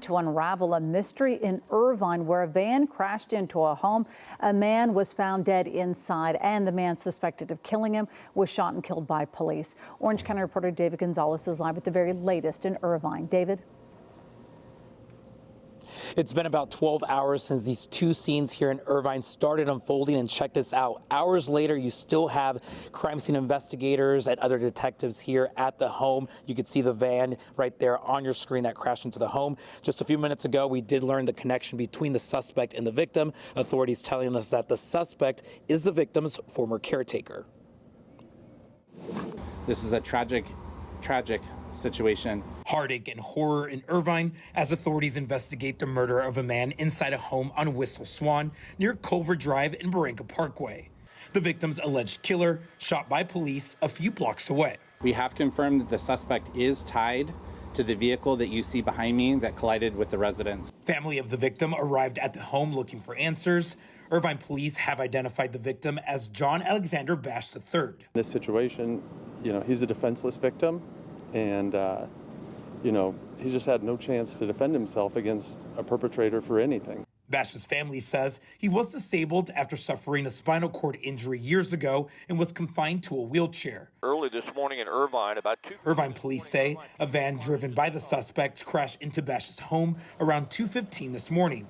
To unravel a mystery in Irvine where a van crashed into a home. A man was found dead inside, and the man suspected of killing him was shot and killed by police. Orange County reporter David Gonzalez is live with the very latest in Irvine. David? It's been about 12 hours since these two scenes here in Irvine started unfolding, and check this out. Hours later, you still have crime scene investigators and other detectives here at the home. You can see the van right there on your screen that crashed into the home. Just a few minutes ago, we did learn the connection between the suspect and the victim. Authorities telling us that the suspect is the victim's former caretaker. This is a tragic situation. Heartache and horror in Irvine as authorities investigate the murder of a man inside a home on Whistle Swan near Culver Drive and Barranca Parkway. The victim's alleged killer shot by police a few blocks away. We have confirmed that the suspect is tied to the vehicle that you see behind me that collided with the residence. Family of the victim arrived at the home looking for answers. Irvine police have identified the victim as John Alexander Bash III. In this situation, he's a defenseless victim, and he just had no chance to defend himself against a perpetrator for anything. Bash's family says he was disabled after suffering a spinal cord injury years ago and was confined to a wheelchair. Early this morning in Irvine, Irvine police say a van driven by the suspect crashed into Bash's home around 2:15 this morning.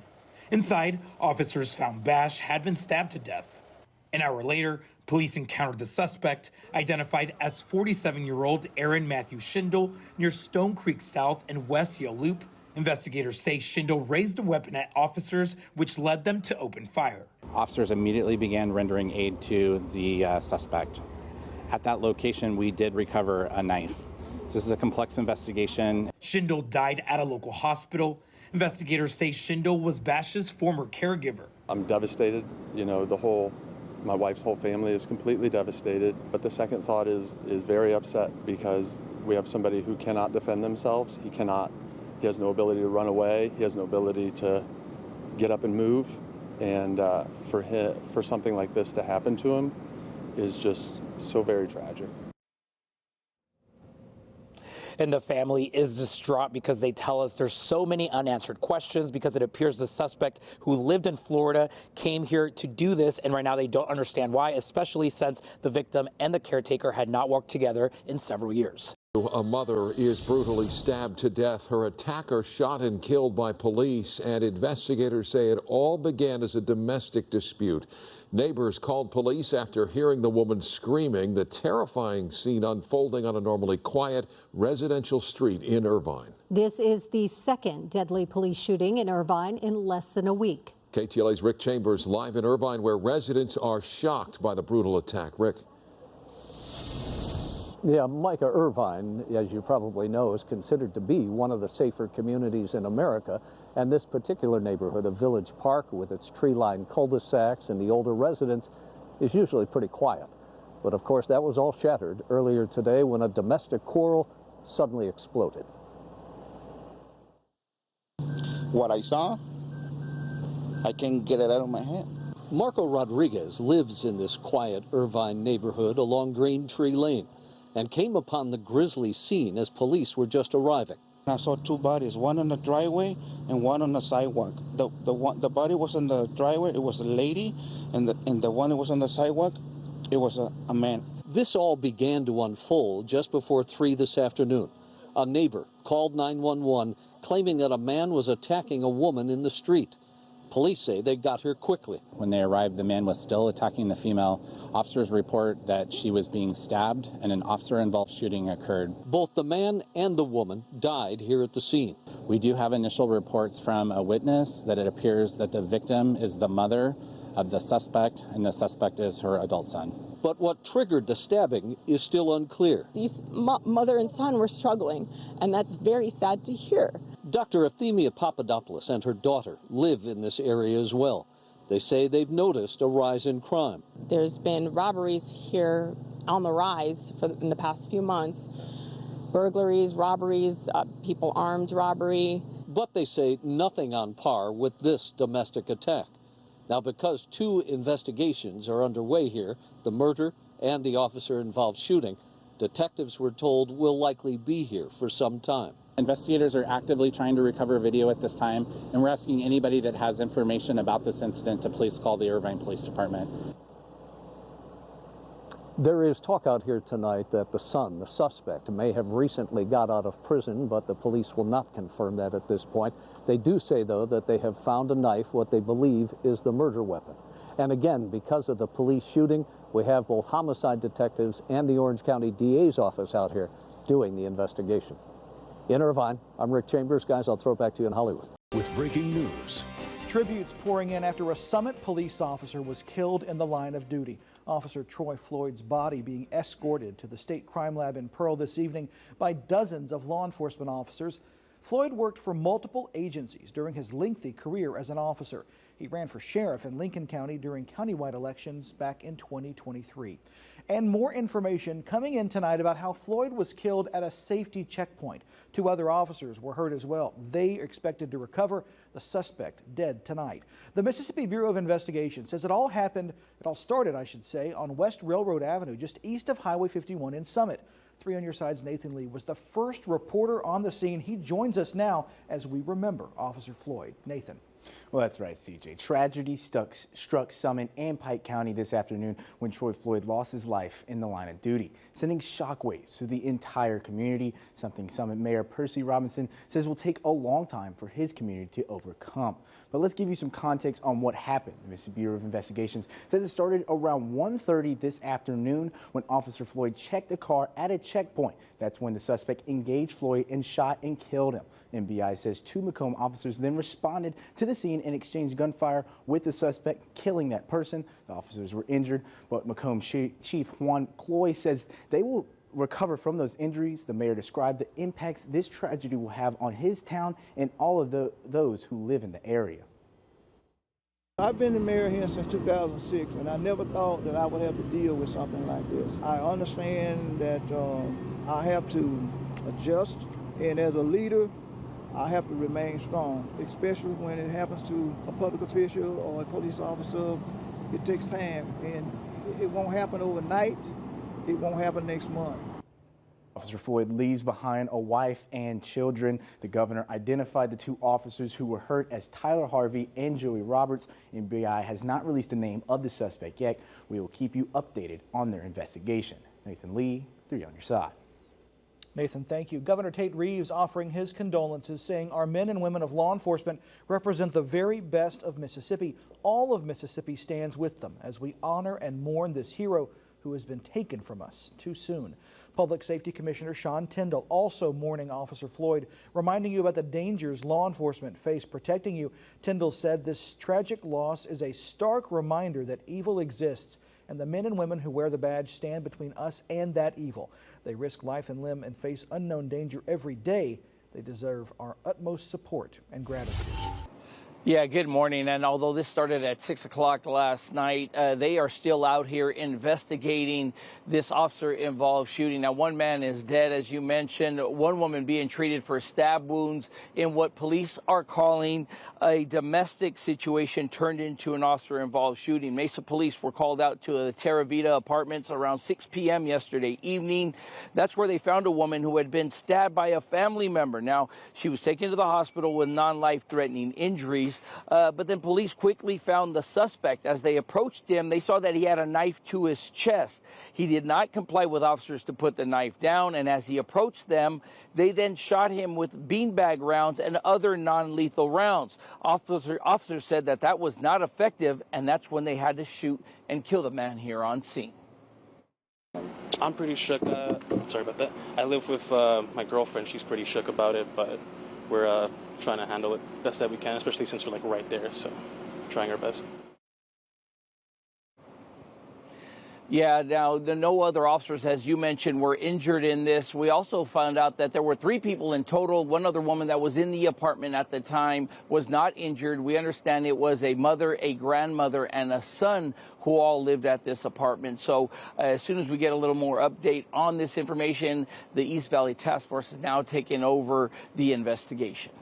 Inside, officers found Bash had been stabbed to death. An hour later, police encountered the suspect, identified as 47-year-old Aaron Matthew Schindel near Stone Creek South and West Yale Loop. Investigators say Schindel raised a weapon at officers, which led them to open fire. Officers immediately began rendering aid to the suspect. At that location, we did recover a knife. This is a complex investigation. Schindel died at a local hospital. Investigators say Schindel was Bash's former caregiver. I'm devastated. My wife's whole family is completely devastated. But the second thought is very upset because we have somebody who cannot defend themselves. He has no ability to run away. He has no ability to get up and move. And for something like this to happen to him is just so very tragic. And the family is distraught because they tell us there's so many unanswered questions because it appears the suspect who lived in Florida came here to do this, and right now they don't understand why, especially since the victim and the caretaker had not worked together in several years. A mother is brutally stabbed to death. Her attacker shot and killed by police, and investigators say it all began as a domestic dispute. Neighbors called police after hearing the woman screaming. The terrifying scene unfolding on a normally quiet residential street in Irvine. This is the second deadly police shooting in Irvine in less than a week. KTLA's Rick Chambers live in Irvine, where residents are shocked by the brutal attack. Rick. Yeah, Micah, Irvine, as you probably know, is considered to be one of the safer communities in America. And this particular neighborhood of Village Park, with its tree-lined cul-de-sacs and the older residents, is usually pretty quiet. But of course, that was all shattered earlier today when a domestic quarrel suddenly exploded. What I saw, I can't get it out of my head. Marco Rodriguez lives in this quiet Irvine neighborhood along Green Tree Lane, and came upon the grisly scene as police were just arriving. I saw two bodies, one on the driveway and one on the sidewalk. The body was on the driveway, it was a lady, and the one that was on the sidewalk, it was a man. This all began to unfold just before 3 this afternoon. A neighbor called 911 claiming that a man was attacking a woman in the street. Police say they got here quickly. When they arrived, the man was still attacking the female. Officers report that she was being stabbed and an officer-involved shooting occurred. Both the man and the woman died here at the scene. We do have initial reports from a witness that it appears that the victim is the mother of the suspect, and the suspect is her adult son. But what triggered the stabbing is still unclear. These mother and son were struggling, and that's very sad to hear. Dr. Euthymia Papadopoulos and her daughter live in this area as well. They say they've noticed a rise in crime. There's been robberies here on the rise in the past few months. Burglaries, robberies, people armed robbery. But they say nothing on par with this domestic attack. Now, because 2 investigations are underway here, the murder and the officer-involved shooting, detectives were told will likely be here for some time. Investigators are actively trying to recover video at this time, and we're asking anybody that has information about this incident to please call the Irvine Police Department. There is talk out here tonight that the son, the suspect, may have recently got out of prison, but the police will not confirm that at this point. They do say, though, that they have found a knife, what they believe is the murder weapon. And again, because of the police shooting, we have both homicide detectives and the Orange County DA's office out here doing the investigation. In Irvine, I'm Rick Chambers. Guys, I'll throw it back to you in Hollywood. With breaking news. Tributes pouring in after a Summit police officer was killed in the line of duty. Officer Troy Floyd's body being escorted to the state crime lab in Pearl this evening by dozens of law enforcement officers. Floyd worked for multiple agencies during his lengthy career as an officer. He ran for sheriff in Lincoln County during countywide elections back in 2023. And more information coming in tonight about how Floyd was killed at a safety checkpoint. 2 other officers were hurt as well. They are expected to recover. The suspect dead tonight. The Mississippi Bureau of Investigation says it all started, on West Railroad Avenue, just east of Highway 51 in Summit. 3 on Your Side's Nathan Lee was the first reporter on the scene. He joins us now as we remember Officer Floyd. Nathan. Well, that's right, CJ. Tragedy struck Summit and Pike County this afternoon when Troy Floyd lost his life in the line of duty, sending shockwaves through the entire community, something Summit Mayor Percy Robinson says will take a long time for his community to overcome. But let's give you some context on what happened. The Mississippi Bureau of Investigations says it started around 1:30 this afternoon when Officer Floyd checked a car at a checkpoint. That's when the suspect engaged Floyd and shot and killed him. MBI says 2 Macomb officers then responded to the scene and exchanged gunfire with the suspect, killing that person. The officers were injured, but Macomb Chief Juan Cloy says they will recover from those injuries. The mayor described the impacts this tragedy will have on his town and all of those who live in the area. I've been the mayor here since 2006, and I never thought that I would have to deal with something like this. I understand that I have to adjust, and as a leader, I have to remain strong, especially when it happens to a public official or a police officer. It takes time, and it won't happen overnight. It won't happen next month. Officer Floyd leaves behind a wife and children. The governor identified the 2 officers who were hurt as Tyler Harvey and Joey Roberts. MBI has not released the name of the suspect yet. We will keep you updated on their investigation. Nathan Lee, 3 on Your Side. Nathan, thank you. Governor Tate Reeves offering his condolences, saying our men and women of law enforcement represent the very best of Mississippi. All of Mississippi stands with them as we honor and mourn this hero who has been taken from us too soon. Public Safety Commissioner Sean Tyndall also mourning Officer Floyd, reminding you about the dangers law enforcement face protecting you. Tyndall said this tragic loss is a stark reminder that evil exists, and the men and women who wear the badge stand between us and that evil. They risk life and limb and face unknown danger every day. They deserve our utmost support and gratitude. Yeah, good morning. And although this started at 6 o'clock last night, they are still out here investigating this officer-involved shooting. Now, 1 man is dead, as you mentioned, 1 woman being treated for stab wounds in what police are calling a domestic situation turned into an officer-involved shooting. Mesa police were called out to the Terra Vita apartments around 6 p.m. yesterday evening. That's where they found a woman who had been stabbed by a family member. Now, she was taken to the hospital with non-life-threatening injuries. But then police quickly found the suspect. As they approached him, they saw that he had a knife to his chest. He did not comply with officers to put the knife down, and as he approached them, they then shot him with beanbag rounds and other non-lethal rounds. Officers said that that was not effective, and that's when they had to shoot and kill the man here on scene. I'm pretty shook. Sorry about that. I live with my girlfriend. She's pretty shook about it, but we're trying to handle it best that we can, especially since we're like right there, so trying our best. Yeah, now no other officers, as you mentioned, were injured in this. We also found out that there were 3 people in total. 1 other woman that was in the apartment at the time was not injured. We understand it was a mother, a grandmother, and a son who all lived at this apartment. So as soon as we get a little more update on this information, the East Valley Task Force is now taking over the investigation.